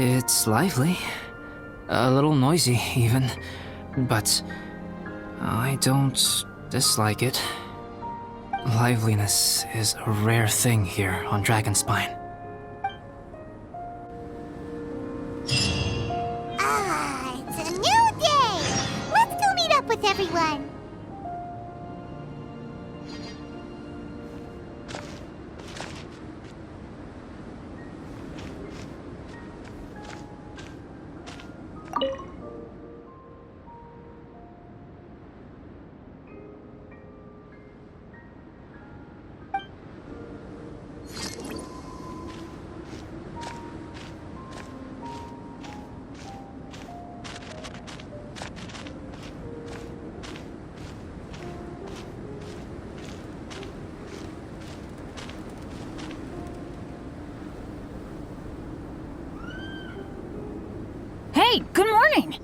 It's lively. A little noisy, even. But I don't dislike it. Liveliness is a rare thing here on Dragonspine. It's a new day! Let's go meet up with everyone! Hey, good morning!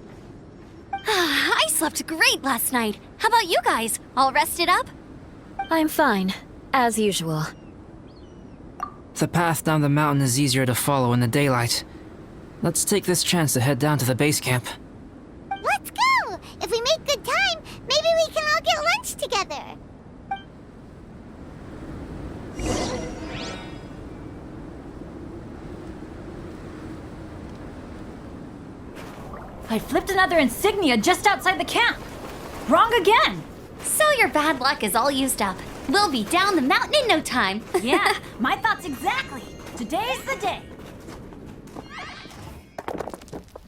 I slept great last night. How about you guys? All rested up? I'm fine, as usual. The path down the mountain is easier to follow in the daylight. Let's take this chance to head down to the base camp. Let's go! If we make good time, maybe we can all get lunch together. I flipped another insignia just outside the camp. Wrong again! So your bad luck is all used up. We'll be down the mountain in no time. Yeah, my thoughts exactly. Today's the day.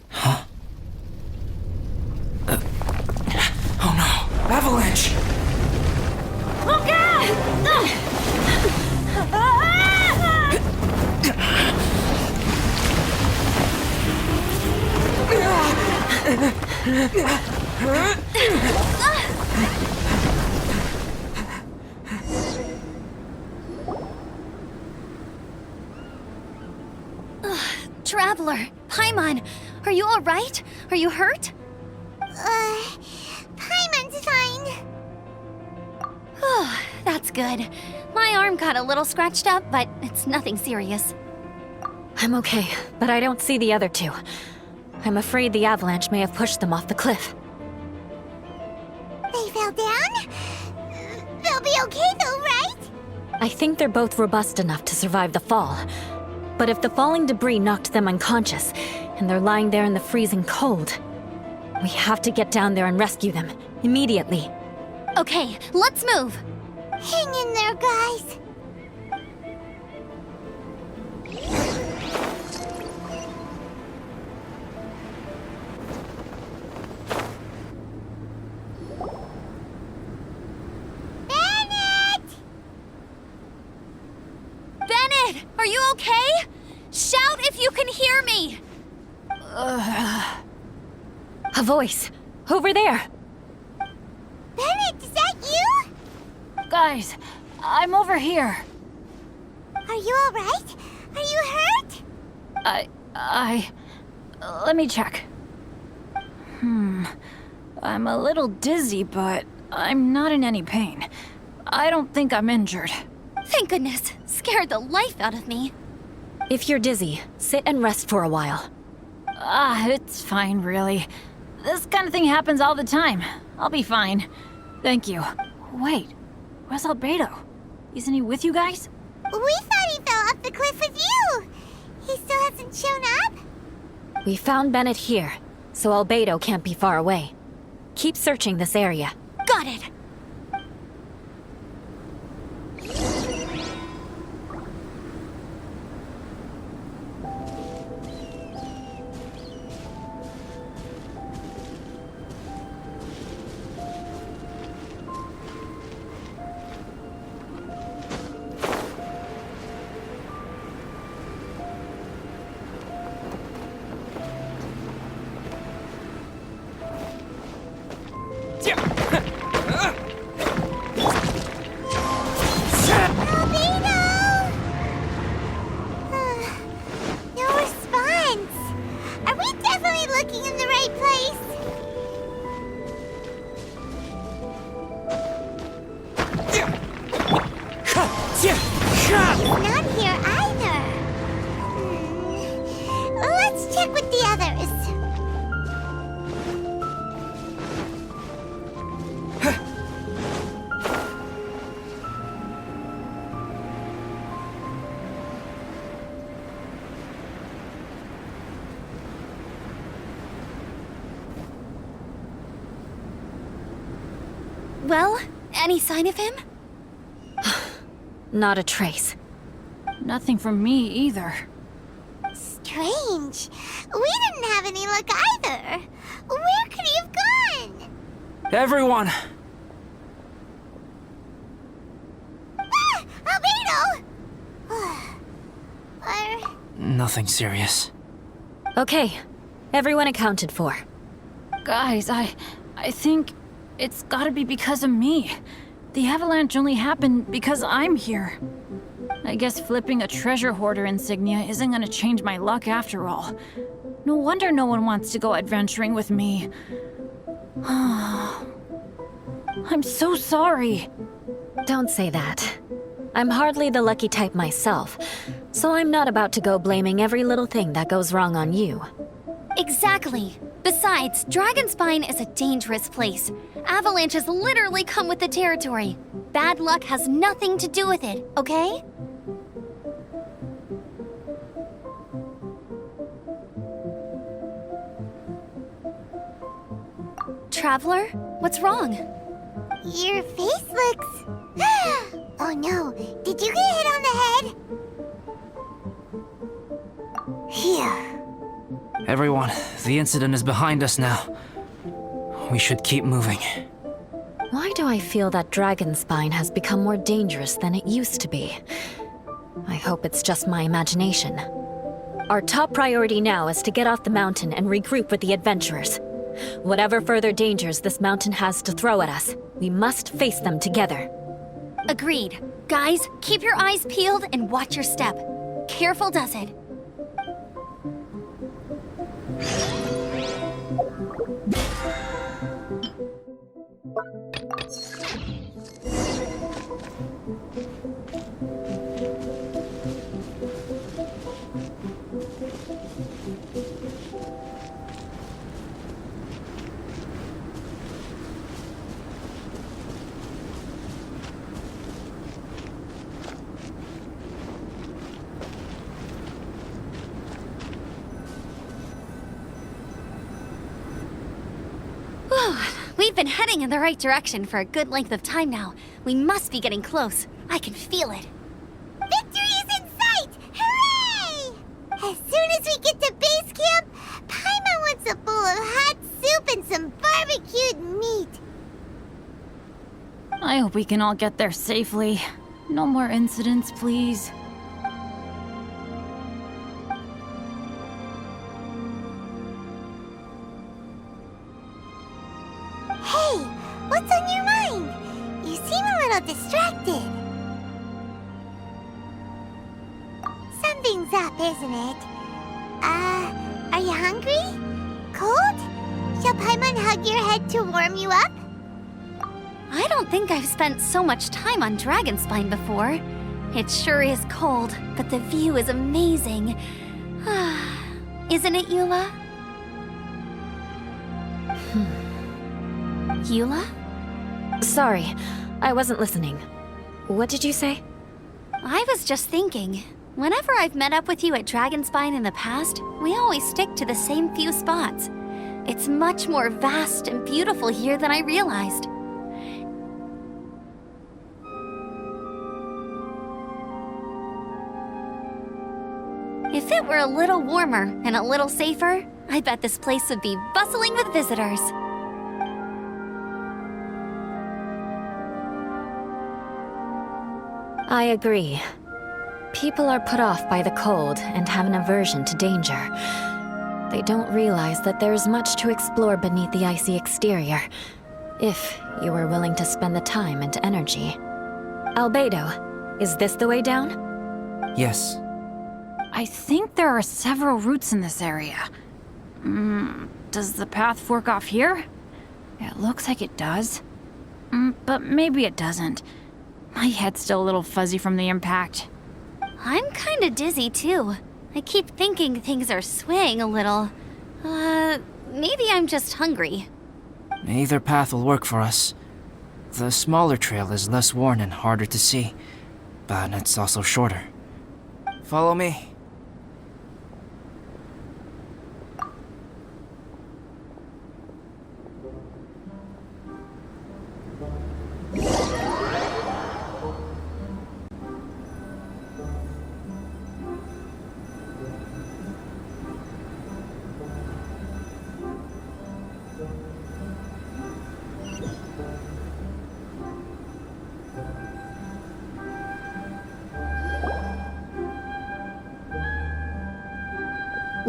Huh? Oh no! Avalanche! Look out! Traveler, Paimon, are you all right? Are you hurt? Paimon's fine. Oh, that's good. My arm got a little scratched up, but it's nothing serious. I'm okay, but I don't see the other two. I'm afraid the avalanche may have pushed them off the cliff. They fell down? They'll be okay though, right? I think they're both robust enough to survive the fall. But if the falling debris knocked them unconscious, and they're lying there in the freezing cold, we have to get down there and rescue them, immediately. Okay, let's move. Hang in there, guys. Bennett, are you okay? Shout if you can hear me! A voice! Over there! Bennett, is that you? Guys, I'm over here. Are you alright? Are you hurt? Let me check. I'm a little dizzy, but I'm not in any pain. I don't think I'm injured. Thank goodness. Scared the life out of me. If you're dizzy, sit and rest for a while. It's fine, really. This kind of thing happens all the time. I'll be fine. Thank you. Wait, where's Albedo? Isn't he with you guys? We thought he fell off the cliff with you. He still hasn't shown up? We found Bennett here, so Albedo can't be far away. Keep searching this area. Got it. Not here either. Let's check Well, any sign of him? Not a trace. Nothing from me either. Strange. We didn't have any luck either. Where could he have gone? Everyone! Ah! Albedo! Nothing serious. Okay, everyone accounted for. Guys, I think it's gotta be because of me. The avalanche only happened because I'm here. I guess flipping a treasure hoarder insignia isn't gonna change my luck after all. No wonder no one wants to go adventuring with me. I'm so sorry. Don't say that. I'm hardly the lucky type myself, so I'm not about to go blaming every little thing that goes wrong on you. Exactly. Besides, Dragonspine is a dangerous place. Avalanches literally come with the territory. Bad luck has nothing to do with it, okay? Traveler, what's wrong? Your face looks... Oh no, did you get hit on the head? Phew. Everyone, the incident is behind us now. We should keep moving. Why do I feel that Dragonspine has become more dangerous than it used to be? I hope it's just my imagination. Our top priority now is to get off the mountain and regroup with the adventurers. Whatever further dangers this mountain has to throw at us, we must face them together. Agreed. Guys, keep your eyes peeled and watch your step. Careful does it. We've been heading in the right direction for a good length of time now. We must be getting close. I can feel it. Victory is in sight! Hooray! As soon as we get to base camp, Paimon wants a bowl of hot soup and some barbecued meat. I hope we can all get there safely. No more incidents, please. Hey, what's on your mind? You seem a little distracted. Something's up, isn't it? Are you hungry? Cold? Shall Paimon hug your head to warm you up? I don't think I've spent so much time on Dragonspine before. It sure is cold, but the view is amazing. Isn't it, Eula? Eula? Sorry, I wasn't listening. What did you say? I was just thinking. Whenever I've met up with you at Dragonspine in the past, we always stick to the same few spots. It's much more vast and beautiful here than I realized. If it were a little warmer and a little safer, I bet this place would be bustling with visitors. I agree. People are put off by the cold and have an aversion to danger. They don't realize that there is much to explore beneath the icy exterior, if you were willing to spend the time and energy. Albedo, is this the way down? Yes. I think there are several routes in this area. Does the path fork off here? It looks like it does. But maybe it doesn't. My head's still a little fuzzy from the impact. I'm kinda dizzy too. I keep thinking things are swaying a little. Maybe I'm just hungry. Either path will work for us. The smaller trail is less worn and harder to see, but it's also shorter. Follow me.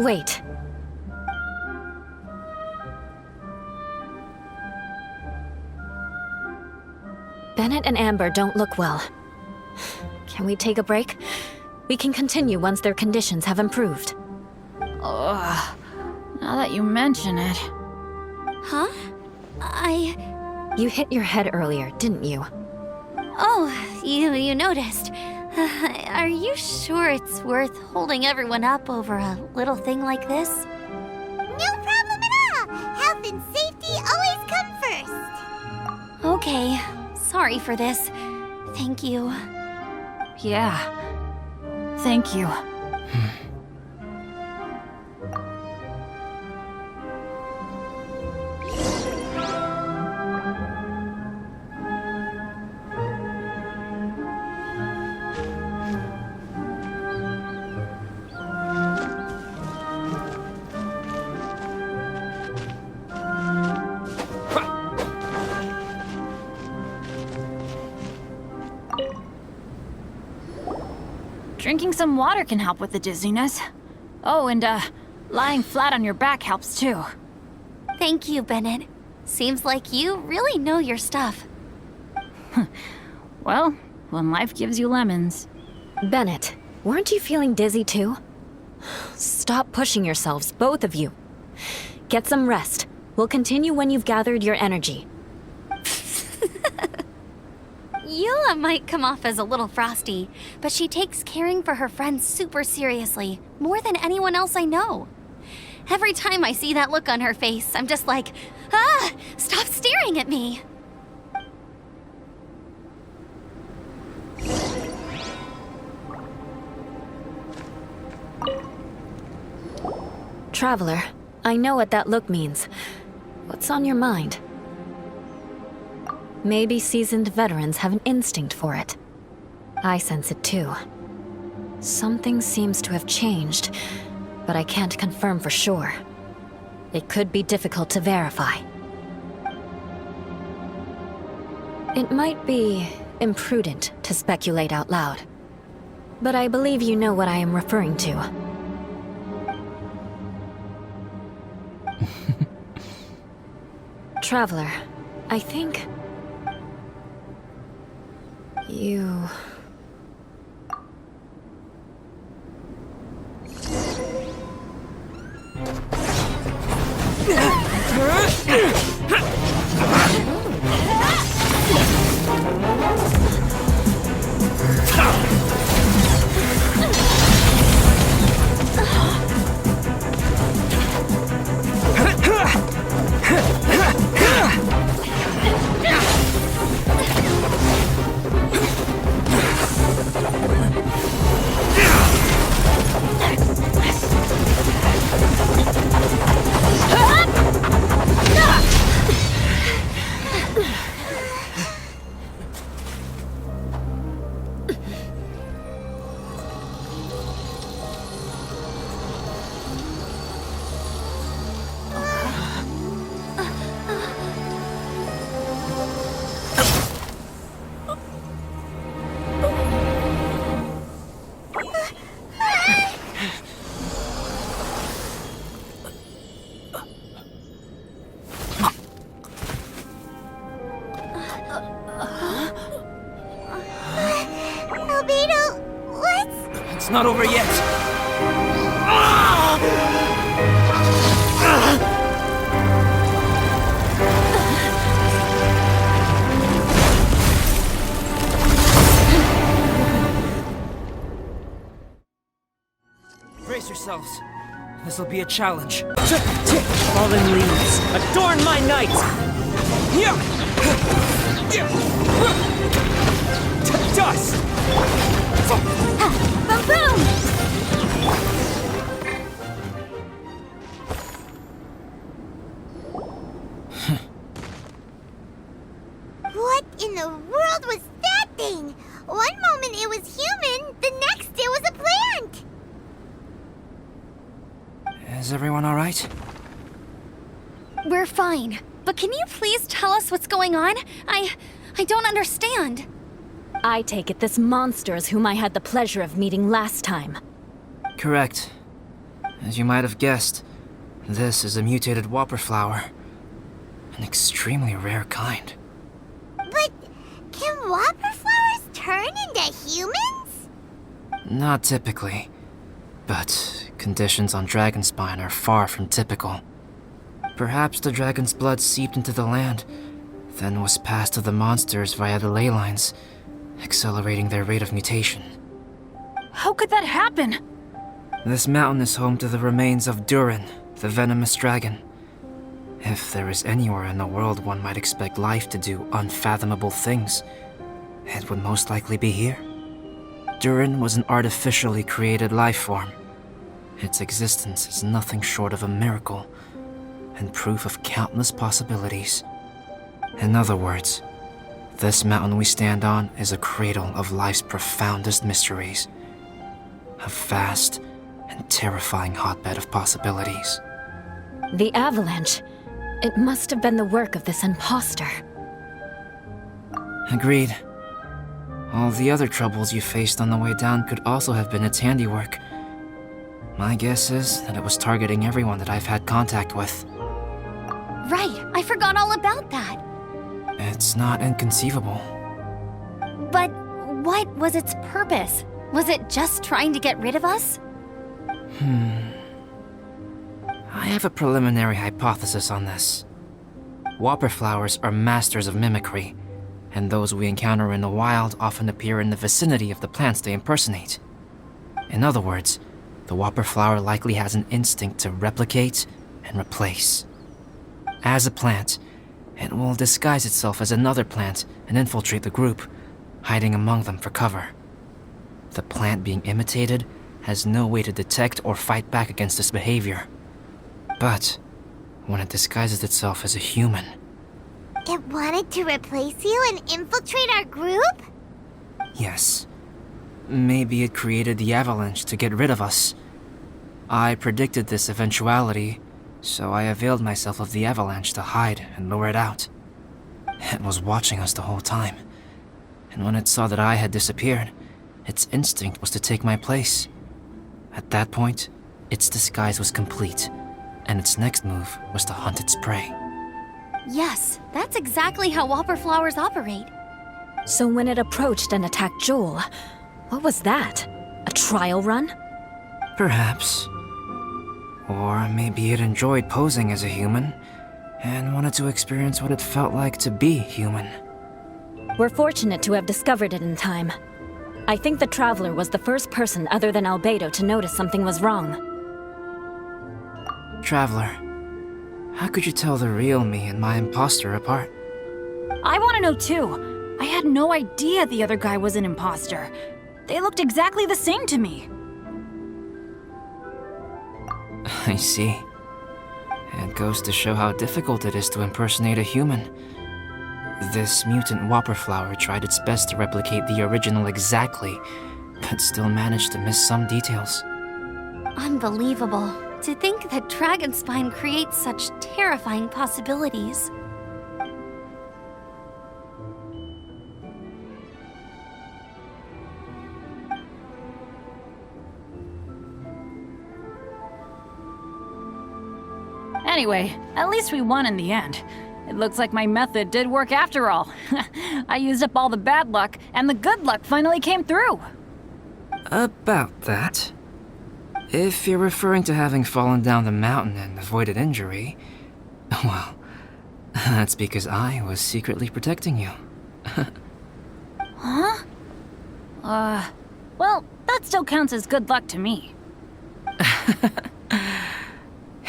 Wait. Bennett and Amber don't look well. Can we take a break? We can continue once their conditions have improved. Ugh. Now that you mention it. Huh? You hit your head earlier, didn't you? Oh, you noticed. Are you sure it's worth holding everyone up over a little thing like this? No problem at all! Health and safety always come first! Okay. Sorry for this. Thank you. Yeah. Thank you. Drinking some water can help with the dizziness. Oh, and lying flat on your back helps too. Thank you, Bennett. Seems like you really know your stuff. Well, when life gives you lemons. Bennett, weren't you feeling dizzy too? Stop pushing yourselves, both of you. Get some rest. We'll continue when you've gathered your energy. Eula might come off as a little frosty, but she takes caring for her friends super seriously, more than anyone else I know. Every time I see that look on her face, I'm just like, ah, stop staring at me. Traveler, I know what that look means. What's on your mind? Maybe seasoned veterans have an instinct for it. I sense it too. Something seems to have changed, but I can't confirm for sure. It could be difficult to verify. It might be imprudent to speculate out loud, but I believe you know what I am referring to. Traveler, I think... you... Albedo, what's... It's not over yet. Brace yourselves. This'll be a challenge. Fallen leaves, adorn my night! Dust! Boom! What in the world was that thing? One moment it was human, the next it was a plant! Is everyone all right? We're fine. But can you please tell us what's going on? I don't understand. I take it this monster is whom I had the pleasure of meeting last time. Correct. As you might have guessed, this is a mutated whopper flower. An extremely rare kind. But can whopper flowers turn into humans? Not typically, but conditions on Dragonspine are far from typical. Perhaps the dragon's blood seeped into the land, then was passed to the monsters via the ley lines, accelerating their rate of mutation. How could that happen? This mountain is home to the remains of Durin, the venomous dragon. If there is anywhere in the world one might expect life to do unfathomable things, it would most likely be here. Durin was an artificially created life form. Its existence is nothing short of a miracle, and proof of countless possibilities. In other words, this mountain we stand on is a cradle of life's profoundest mysteries. A vast and terrifying hotbed of possibilities. The avalanche. It must have been the work of this imposter. Agreed. All the other troubles you faced on the way down could also have been its handiwork. My guess is that it was targeting everyone that I've had contact with. Right, I forgot all about that. It's not inconceivable. But what was its purpose? Was it just trying to get rid of us? I have a preliminary hypothesis on this. Whopper flowers are masters of mimicry, and those we encounter in the wild often appear in the vicinity of the plants they impersonate. In other words, the whopper flower likely has an instinct to replicate and replace. As a plant, it will disguise itself as another plant and infiltrate the group, hiding among them for cover. The plant being imitated has no way to detect or fight back against this behavior. But when it disguises itself as a human, It wanted to replace you and infiltrate our group? yes, maybe it created the avalanche to get rid of us. I predicted this eventuality, so I availed myself of the avalanche to hide and lure it out. It was watching us the whole time, and when it saw that I had disappeared, its instinct was to take my place. At that point, its disguise was complete, and its next move was to hunt its prey. Yes, that's exactly how whopper flowers operate. So when it approached and attacked Joel, what was that? A trial run? Perhaps. Or maybe it enjoyed posing as a human, and wanted to experience what it felt like to be human. We're fortunate to have discovered it in time. I think the Traveler was the first person other than Albedo to notice something was wrong. Traveler, how could you tell the real me and my imposter apart? I want to know too. I had no idea the other guy was an imposter. They looked exactly the same to me. I see. It goes to show how difficult it is to impersonate a human. This mutant whopper flower tried its best to replicate the original exactly, but still managed to miss some details. Unbelievable. To think that Dragonspine creates such terrifying possibilities. Anyway, at least we won in the end. It looks like my method did work after all. I used up all the bad luck, and the good luck finally came through. About that. If you're referring to having fallen down the mountain and avoided injury, well, that's because I was secretly protecting you. Huh? Well, that still counts as good luck to me.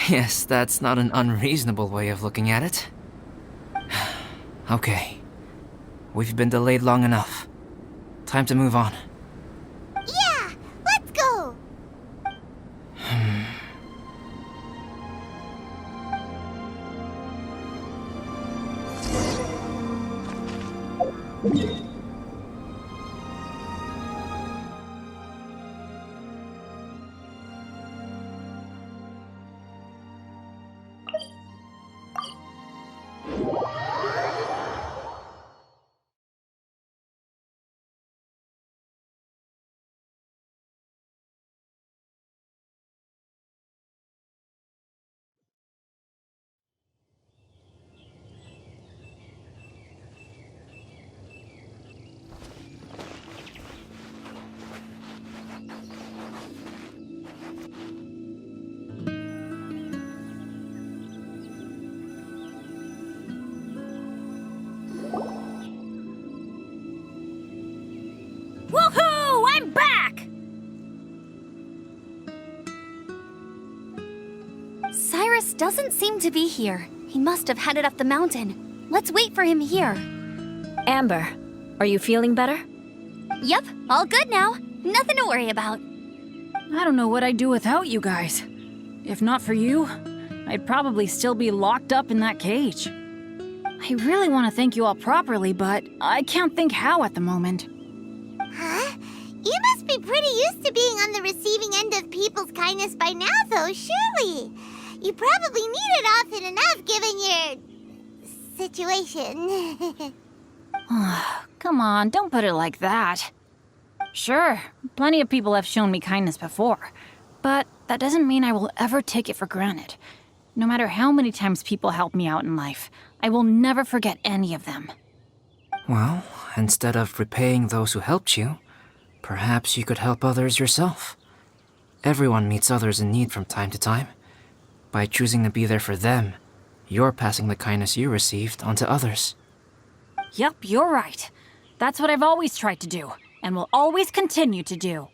Yes, that's not an unreasonable way of looking at it. Okay. We've been delayed long enough. Time to move on. Yeah, let's go! Cyrus doesn't seem to be here. He must have headed up the mountain. Let's wait for him here. Amber, are you feeling better? Yep, all good now. Nothing to worry about. I don't know what I'd do without you guys. If not for you, I'd probably still be locked up in that cage. I really want to thank you all properly, but I can't think how at the moment. Huh? You must be pretty used to being on the receiving end of people's kindness by now, though, surely. You probably need it often enough given your situation. Come on, don't put it like that. Sure, plenty of people have shown me kindness before, but that doesn't mean I will ever take it for granted. No matter how many times people help me out in life, I will never forget any of them. Well, instead of repaying those who helped you, perhaps you could help others yourself. Everyone meets others in need from time to time. By choosing to be there for them, you're passing the kindness you received onto others. Yep, you're right. That's what I've always tried to do, and will always continue to do.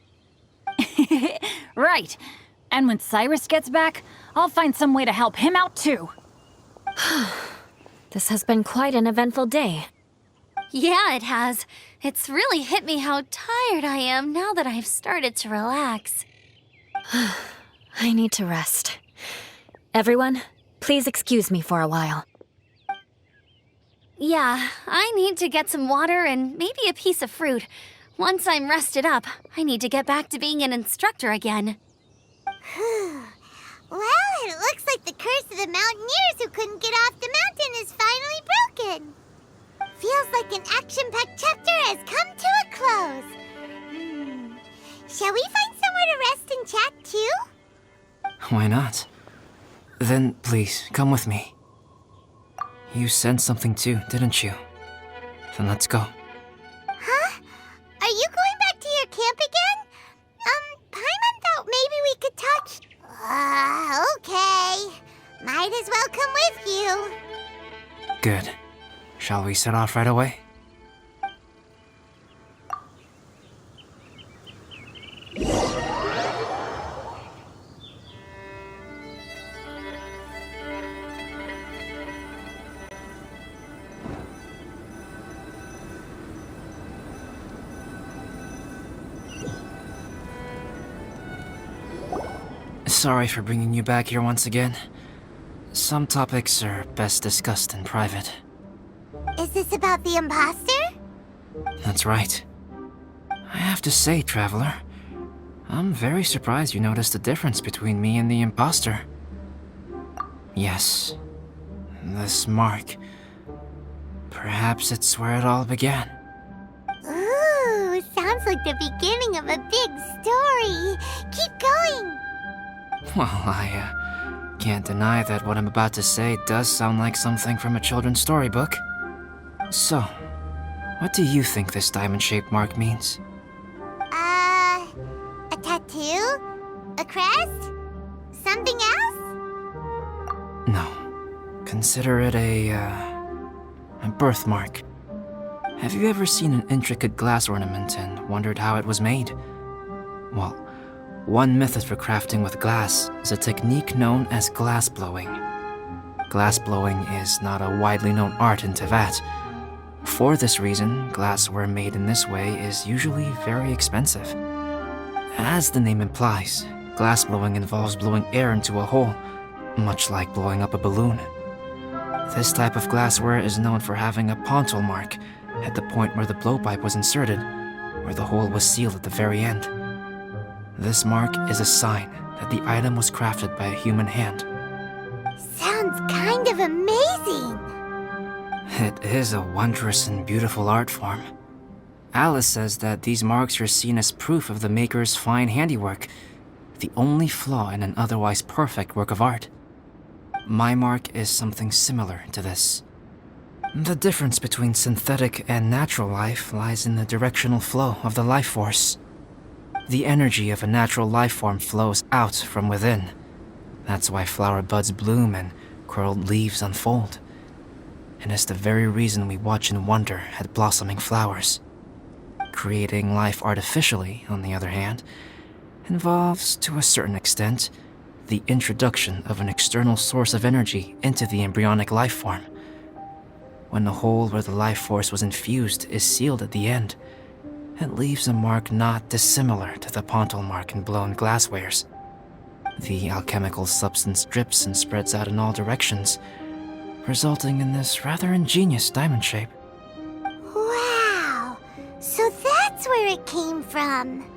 Right. And when Cyrus gets back, I'll find some way to help him out too. This has been quite an eventful day. Yeah, it has. It's really hit me how tired I am now that I've started to relax. I need to rest. Everyone, please excuse me for a while. Yeah, I need to get some water and maybe a piece of fruit. Once I'm rested up, I need to get back to being an instructor again. Well, it looks like the curse of the mountaineers who couldn't get off the mountain is finally broken. Feels like an action-packed chapter has come to a close. Shall we find somewhere to rest and chat too? Why not? Then please, come with me. You sensed something too, didn't you? Then let's go. Huh? Are you going back to your camp again? Paimon thought maybe we could talk... okay. Might as well come with you. Good. Shall we set off right away? Sorry for bringing you back here once again. Some topics are best discussed in private. Is this about the imposter? That's right. I have to say, Traveler, I'm very surprised you noticed the difference between me and the imposter. Yes, this mark. Perhaps it's where it all began. Ooh, sounds like the beginning of a big story. Keep going. Well, I can't deny that what I'm about to say does sound like something from a children's storybook. So, what do you think this diamond-shaped mark means? A tattoo? A crest? Something else? No. Consider it a birthmark. Have you ever seen an intricate glass ornament and wondered how it was made? Well, one method for crafting with glass is a technique known as glass blowing. Glass blowing is not a widely known art in Teyvat. For this reason, glassware made in this way is usually very expensive. As the name implies, glass blowing involves blowing air into a hole, much like blowing up a balloon. This type of glassware is known for having a pontil mark at the point where the blowpipe was inserted, where the hole was sealed at the very end. This mark is a sign that the item was crafted by a human hand. Sounds kind of amazing. It is a wondrous and beautiful art form. Alice says that these marks are seen as proof of the maker's fine handiwork, the only flaw in an otherwise perfect work of art. My mark is something similar to this. The difference between synthetic and natural life lies in the directional flow of the life force. The energy of a natural life form flows out from within. That's why flower buds bloom and curled leaves unfold. And it's the very reason we watch and wonder at blossoming flowers. Creating life artificially, on the other hand, involves, to a certain extent, the introduction of an external source of energy into the embryonic life form. When the hole where the life force was infused is sealed at the end, it leaves a mark not dissimilar to the pontal mark in blown glasswares. The alchemical substance drips and spreads out in all directions, resulting in this rather ingenious diamond shape. Wow! So that's where it came from.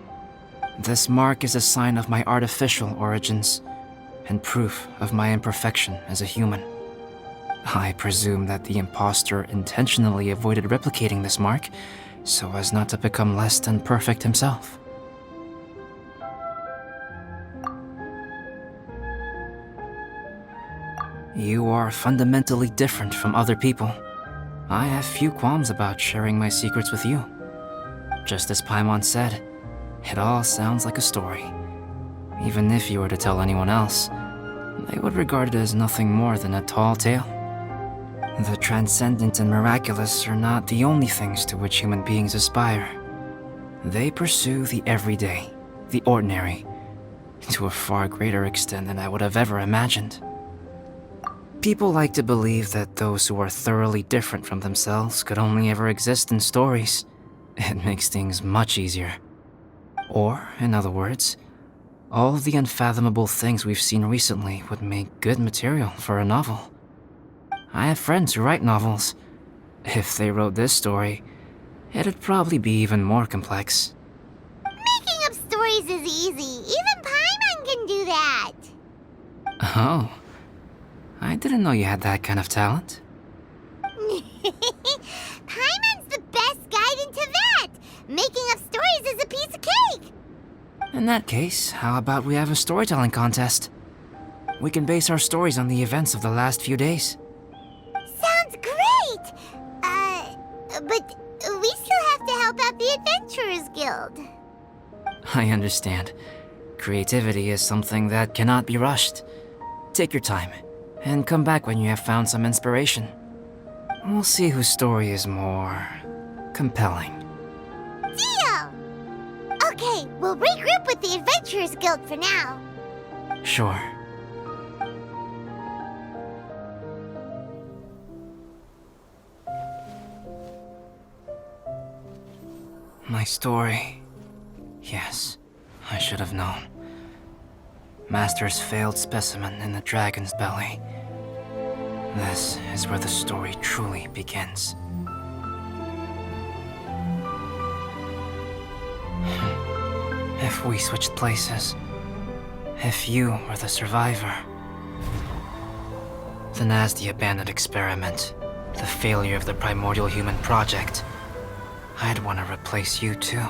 This mark is a sign of my artificial origins, and proof of my imperfection as a human. I presume that the impostor intentionally avoided replicating this mark, so as not to become less than perfect himself. You are fundamentally different from other people. I have few qualms about sharing my secrets with you. Just as Paimon said, it all sounds like a story. Even if you were to tell anyone else, they would regard it as nothing more than a tall tale. The transcendent and miraculous are not the only things to which human beings aspire. They pursue the everyday, the ordinary, to a far greater extent than I would have ever imagined. People like to believe that those who are thoroughly different from themselves could only ever exist in stories. It makes things much easier. Or, in other words, all of the unfathomable things we've seen recently would make good material for a novel. I have friends who write novels. If they wrote this story, it'd probably be even more complex. Making up stories is easy. Even Paimon can do that. Oh, I didn't know you had that kind of talent. Paimon's the best guide into that. Making up stories is a piece of cake. In that case, how about we have a storytelling contest? We can base our stories on the events of the last few days. Sounds great! But we still have to help out the Adventurers Guild. I understand. Creativity is something that cannot be rushed. Take your time, and come back when you have found some inspiration. We'll see whose story is more compelling. Deal! Okay, we'll regroup with the Adventurers Guild for now. Sure. My story. Yes, I should have known. Master's failed specimen in the dragon's belly. This is where the story truly begins. If we switched places, if you were the survivor, then as the abandoned experiment, the failure of the primordial human project, I'd want to replace you too.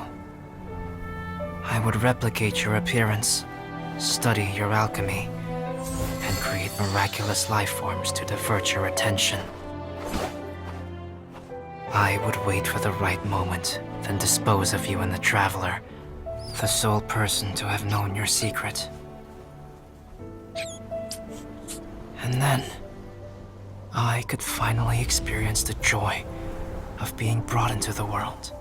I would replicate your appearance, study your alchemy, and create miraculous life forms to divert your attention. I would wait for the right moment, then dispose of you in the Traveler, the sole person to have known your secret. And then, I could finally experience the joy of being brought into the world.